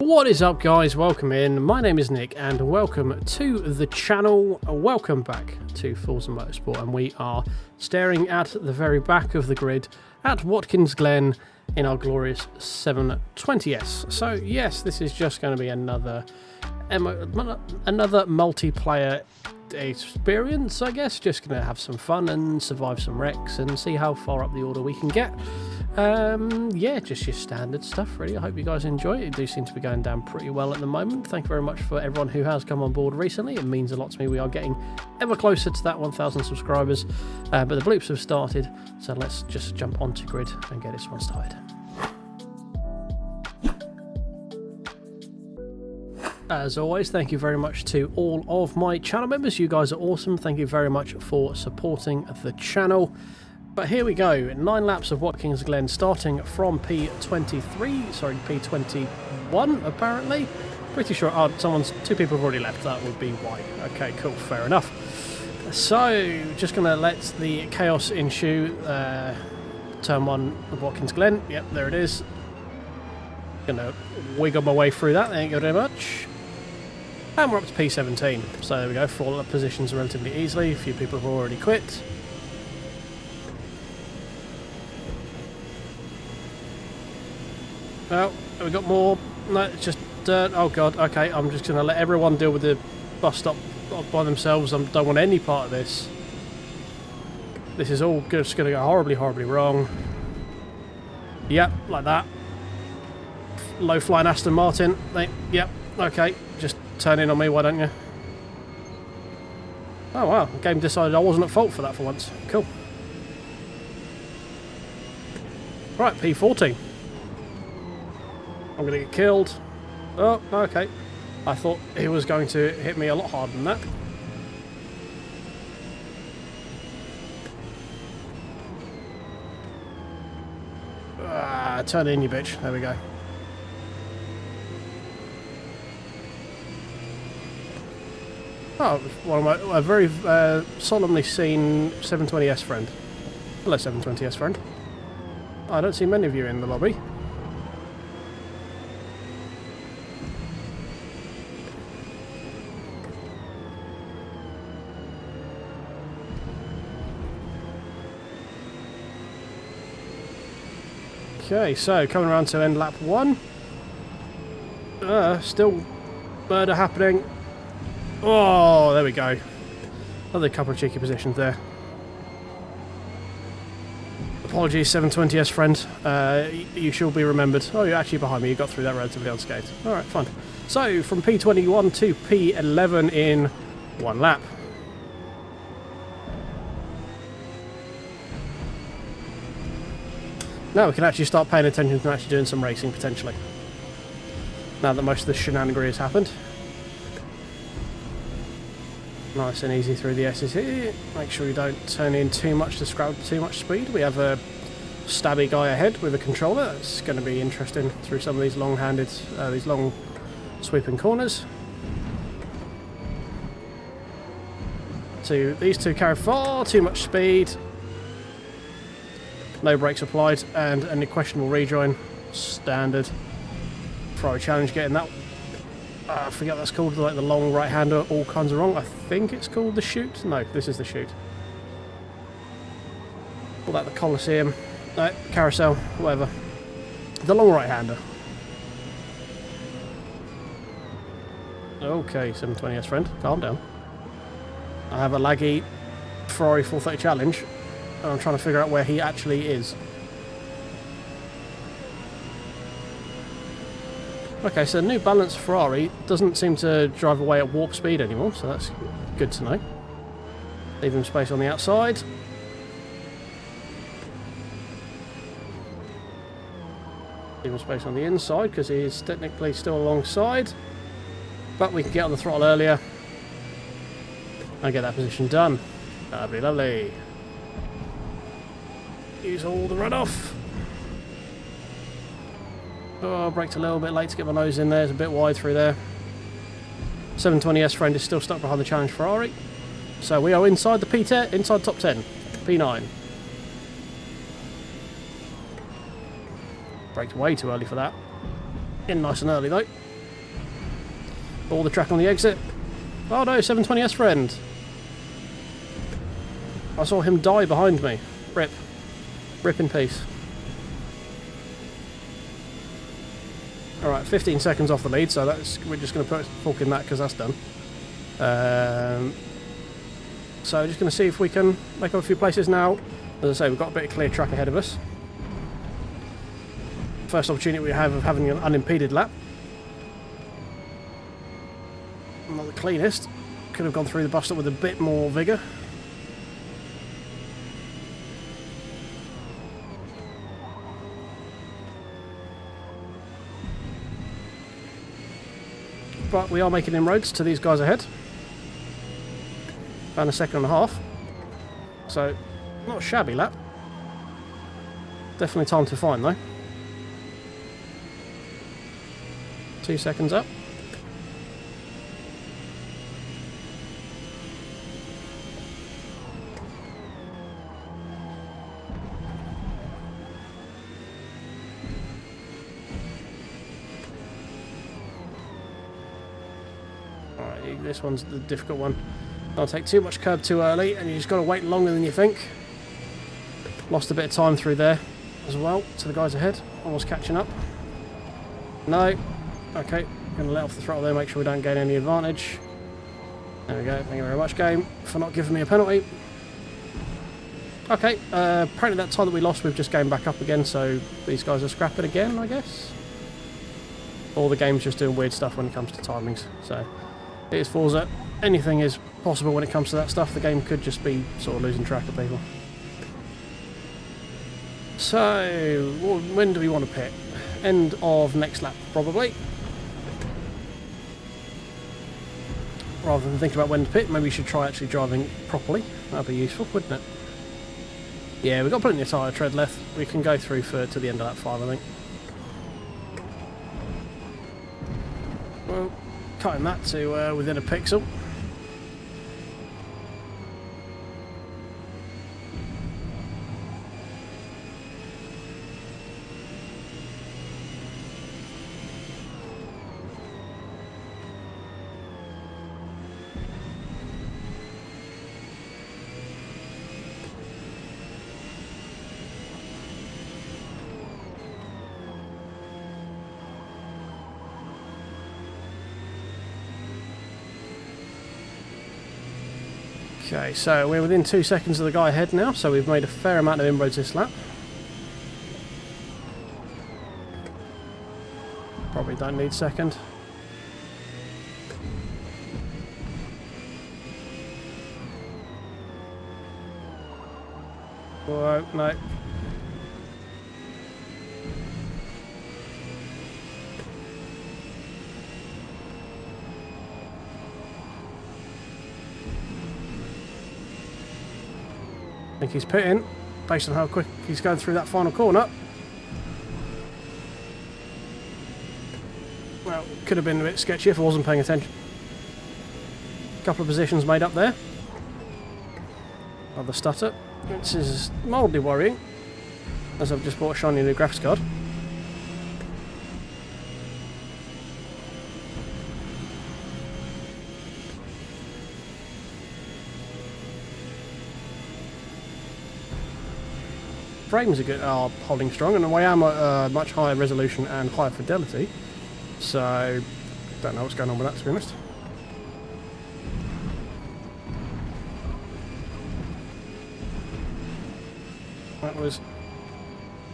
What is up, guys? Welcome in. My name is Nick and welcome to the channel. Welcome back to Forza Motorsport, and we are staring at the very back of the grid at Watkins Glen in our glorious 720S. So yes, this is just going to be another multiplayer experience, I guess. Just going to have some fun and survive some wrecks and see how far up the order we can get. Yeah, just your standard stuff, really. I hope you guys enjoy it. It do seem to be going down pretty well at the moment. Thank you very much for everyone who has come on board recently. It means a lot to me. We are getting ever closer to that 1,000 subscribers, but the bloops have started, so let's just jump onto grid and get this one started. As always, thank you very much to all of my channel members. You guys are awesome. Thank you very much for supporting the channel. But here we go, 9 laps of Watkins Glen, starting from P21 apparently. Pretty sure, two people have already left, that would be why. Okay, cool, fair enough. So, just going to let the chaos ensue, turn 1 of Watkins Glen. Yep, there it is. Going to wiggle my way through that, thank you very much. And we're up to P17, so there we go, 4 positions relatively easily. A few people have already quit. Oh, have we got more? No, it's just dirt. Oh god, okay, I'm just going to let everyone deal with the bus stop by themselves. I don't want any part of this. This is all just going to go horribly, horribly wrong. Yep, like that. Low flying Aston Martin. Yep, okay, just turn in on me, why don't you? Oh wow, the game decided I wasn't at fault for that for once. Cool. Right, P14. I'm going to get killed. Oh, okay. I thought he was going to hit me a lot harder than that. Turn in, you bitch. There we go. Oh, one of my very solemnly seen 720S friend. Hello, 720S friend. I don't see many of you in the lobby. Okay, so coming around to end lap 1. Still murder happening. Oh, there we go. Another couple of cheeky positions there. Apologies, 720S friend. You shall be remembered. Oh, you're actually behind me. You got through that relatively unscathed. Alright, fine. So, from P21 to P11 in 1 lap. Now we can actually start paying attention to actually doing some racing, potentially. Now that most of the shenanigery has happened. Nice and easy through the S's here. Make sure you don't turn in too much to scrap too much speed. We have a stabby guy ahead with a controller. That's going to be interesting through some of these long-handed, these long sweeping corners. So these two carry far too much speed. No brakes applied, and a questionable rejoin. Standard. Ferrari challenge getting that. I forget what that's called, like the long right-hander, all kinds of wrong. I think it's called the chute. No, this is the chute. Call that the Colosseum. No, carousel, whatever. The long right-hander. Okay, 720S friend, calm down. I have a laggy Ferrari 430 challenge. And I'm trying to figure out where he actually is. Okay, so the new balanced Ferrari doesn't seem to drive away at warp speed anymore, so that's good to know. Leave him space on the outside. Leave him space on the inside because he is technically still alongside. But we can get on the throttle earlier and get that position done. Lovely, lovely. Use all the runoff. Oh, I braked a little bit late to get my nose in there. It's a bit wide through there. 720S friend is still stuck behind the challenge Ferrari. So we are inside the P10, inside top 10. P9. Braked way too early for that. In nice and early though. All the track on the exit. Oh no, 720S friend. I saw him die behind me. Rip. Rip in peace. Alright, 15 seconds off the lead, so we're just going to put a fork in that because that's done. So just going to see if we can make up a few places now. As I say, we've got a bit of clear track ahead of us. First opportunity we have of having an unimpeded lap. Not the cleanest. Could have gone through the bus stop with a bit more vigour. But we are making inroads to these guys ahead. Found a second and a half. So, not a shabby lap. Definitely time to find though. 2 seconds up. Alright, this one's the difficult one. Don't take too much curb too early, and you just got to wait longer than you think. Lost a bit of time through there as well to the guys ahead. Almost catching up. No. Okay, going to let off the throttle there, make sure we don't gain any advantage. There we go, thank you very much game for not giving me a penalty. Okay, apparently that time that we lost we've just gained back up again, so these guys are scrapping again, I guess. Or the game's just doing weird stuff when it comes to timings, so it is Forza. Anything is possible when it comes to that stuff. The game could just be sort of losing track of people. So, when do we want to pit? End of next lap, probably. Rather than thinking about when to pit, maybe we should try actually driving properly. That'd be useful, wouldn't it? Yeah, we've got plenty of tyre tread left. We can go through to the end of lap 5, I think. Well, cutting that to within a pixel. Okay, so we're within 2 seconds of the guy ahead now, so we've made a fair amount of inroads this lap. Probably don't need second. Whoa, no. I think he's pitting, based on how quick he's going through that final corner. Well, could have been a bit sketchy if I wasn't paying attention. A couple of positions made up there. Another stutter. This is mildly worrying, as I've just bought a shiny new graphics card. Frames are holding strong, and I am at a much higher resolution and higher fidelity, so don't know what's going on with that, to be honest. That was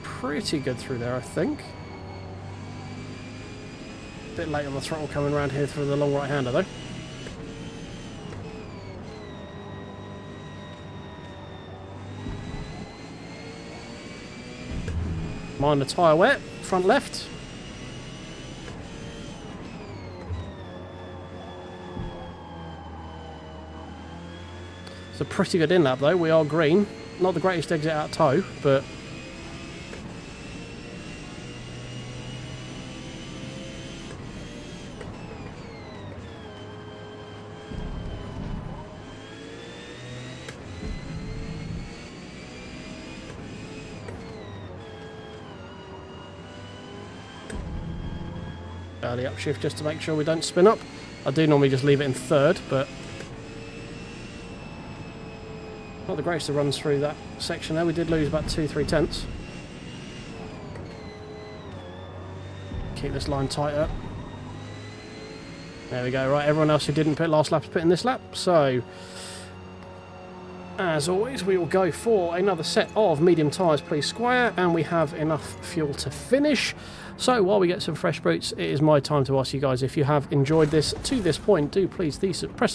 pretty good through there, I think. Bit late on the throttle coming around here through the long right-hander though. Mind the tyre wet, front left. It's a pretty good in-lap though, we are green. Not the greatest exit out of tow, but early upshift just to make sure we don't spin up. I do normally just leave it in third, but not the greatest of runs through that section there. We did lose about 2-3 tenths. Keep this line tighter. There we go. Right, everyone else who didn't pit last lap is pitting this lap. So, as always, we will go for another set of medium tyres, please, Squire, and we have enough fuel to finish. So, while we get some fresh boots, it is my time to ask you guys, if you have enjoyed this to this point, do please press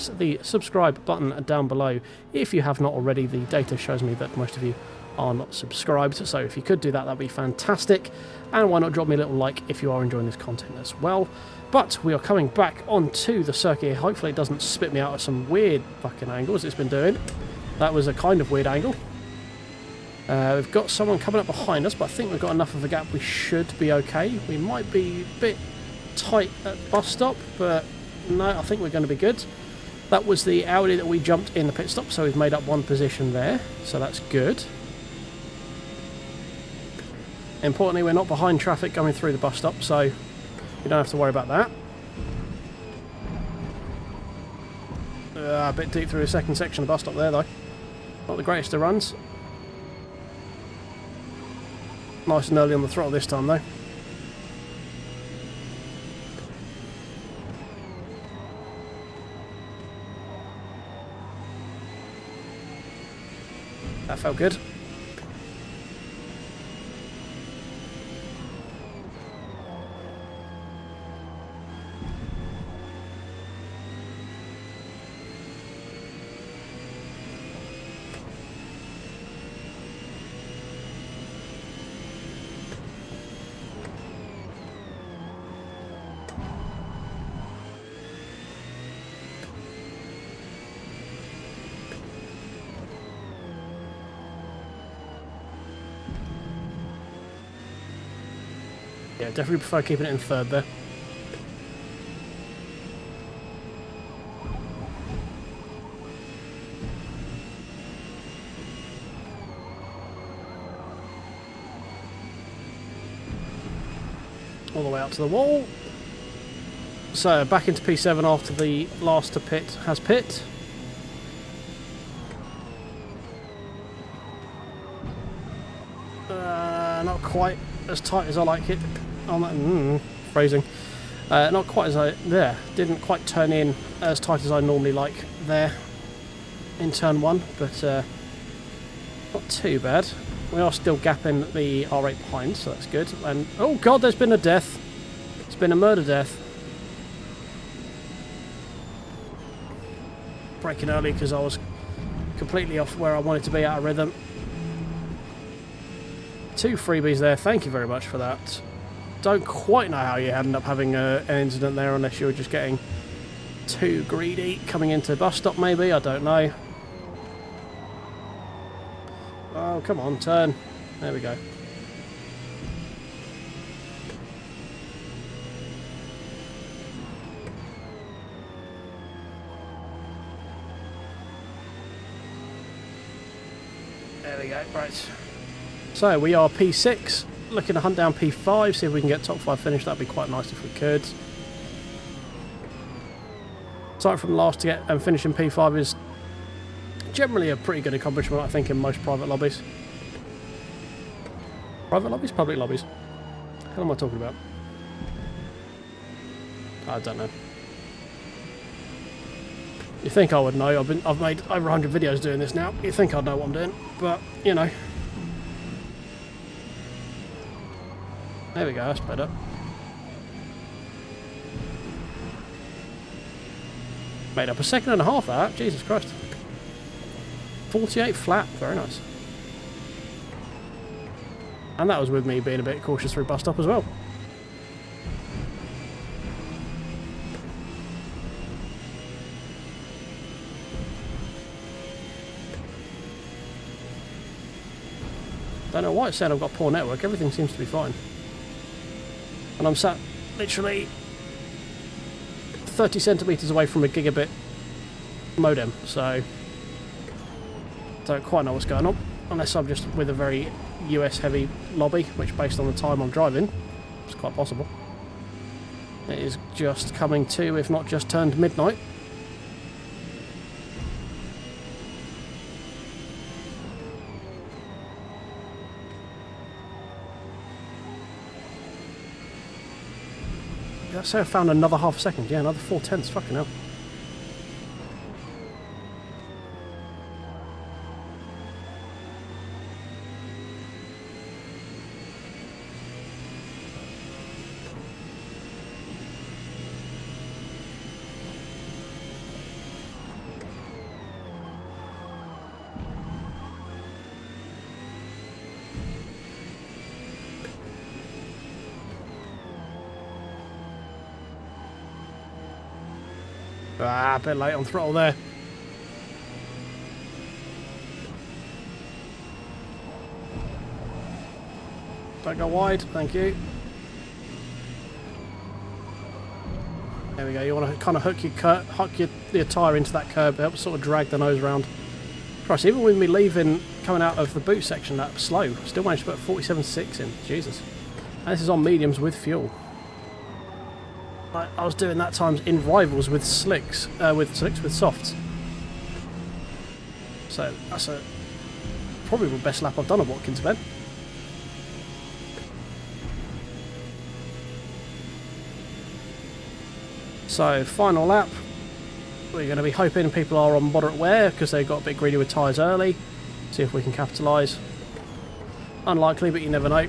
the subscribe button down below. If you have not already, the data shows me that most of you are not subscribed, so if you could do that, that'd be fantastic. And why not drop me a little like if you are enjoying this content as well. But we are coming back onto the circuit. Hopefully it doesn't spit me out of some weird fucking angles it's been doing. That was a kind of weird angle. We've got someone coming up behind us, but I think we've got enough of a gap. We should be okay. We might be a bit tight at bus stop, but no, I think we're going to be good. That was the Audi that we jumped in the pit stop, so we've made up one position there, so that's good. Importantly, we're not behind traffic going through the bus stop, so you don't have to worry about that. A bit deep through the second section of the bus stop there, though. Not the greatest of runs. Nice and early on the throttle this time, though. That felt good. Yeah, definitely prefer keeping it in third there. All the way out to the wall. So back into P7 after the last to pit has pit. Not quite as tight as I like it. On that, phrasing. Not quite as didn't quite turn in as tight as I normally like there in turn one, but not too bad. We are still gapping the R8 behind, so that's good. And oh god, there's been a death. It's been a murder death. Braking early because I was completely off where I wanted to be, out of rhythm. 2 freebies there, thank you very much for that. Don't quite know how you end up having an incident there, unless you were just getting too greedy coming into the bus stop, maybe, I don't know. Oh, come on, turn. There we go. There we go, right. So we are P6, looking to hunt down P5, see if we can get top 5 finish. That'd be quite nice if we could. Starting from last to get and finishing P5 is generally a pretty good accomplishment, I think, in most private lobbies. Private lobbies? Public lobbies. What the hell am I talking about? I don't know. You think I would know? I've made over 100 videos doing this now. You think I'd know what I'm doing, but you know. There we go, that's better. Made up a second and a half that, Jesus Christ. 48 flat, very nice. And that was with me being a bit cautious through bus stop as well. Don't know why it's saying I've got poor network, everything seems to be fine. And I'm sat literally 30 centimetres away from a gigabit modem, so don't quite know what's going on, unless I'm just with a very US heavy lobby, which based on the time I'm driving, it's quite possible. It is just coming to, if not just turned midnight. Did I say I found another half a second? Yeah, another 4/10. Fucking hell. Ah, a bit late on throttle there. Don't go wide, thank you. There we go, you want to kind of hook your tyre into that curb, it helps sort of drag the nose around. Christ, even with me leaving, coming out of the boot section that slow, still managed to put 47.6 in, Jesus. And this is on mediums with fuel. I was doing that times in rivals with slicks, with softs. So that's probably the best lap I've done at Watkins Glen. So final lap. We're going to be hoping people are on moderate wear because they got a bit greedy with tyres early. See if we can capitalise. Unlikely, but you never know.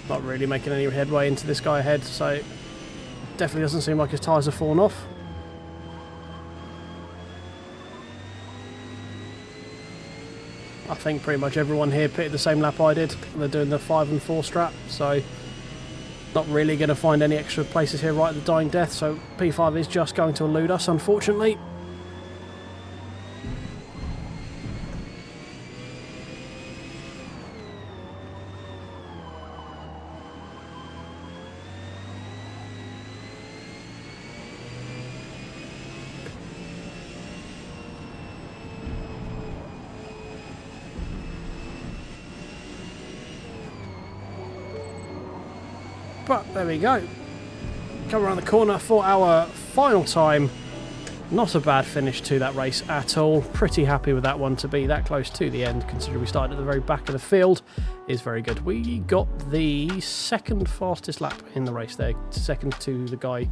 Not really making any headway into this guy ahead, so definitely doesn't seem like his tyres have fallen off. I think pretty much everyone here pitted the same lap I did. They're doing the 5 and 4 strap, so not really going to find any extra places here right at the dying death, so P5 is just going to elude us, unfortunately. But there we go. Come around the corner for our final time. Not a bad finish to that race at all. Pretty happy with that one. To be that close to the end, considering we started at the very back of the field, is very good. We got the second fastest lap in the race there. Second to the guy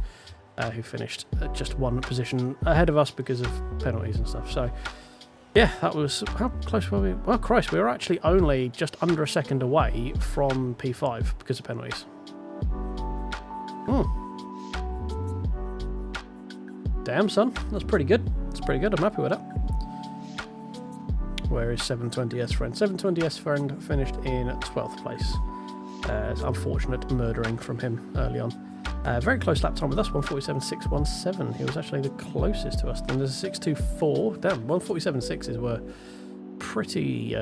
who finished just one position ahead of us because of penalties and stuff. So yeah, that was... How close were we? Well, Christ, we were actually only just under a second away from P5 because of penalties. Damn, son, that's pretty good. That's pretty good. I'm happy with that. Where is 720S friend? 720S friend finished in 12th place. It's unfortunate murdering from him early on. Very close lap time with us, 147.617. He was actually the closest to us. Then there's a 624. Damn, 147.6s were pretty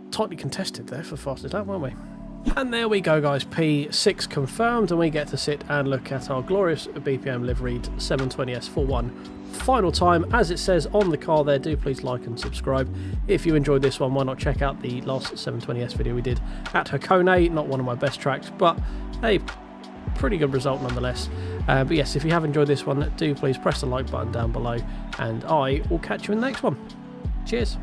tightly contested there for fastest lap, weren't we? And there we go, guys, P6 confirmed, and we get to sit and look at our glorious BPM liveried 720S for one final time. As it says on the car there, do please like and subscribe. If you enjoyed this one, why not check out the last 720S video we did at Hakone. Not one of my best tracks, but a pretty good result nonetheless. But yes, if you have enjoyed this one, do please press the like button down below, and I will catch you in the next one. Cheers.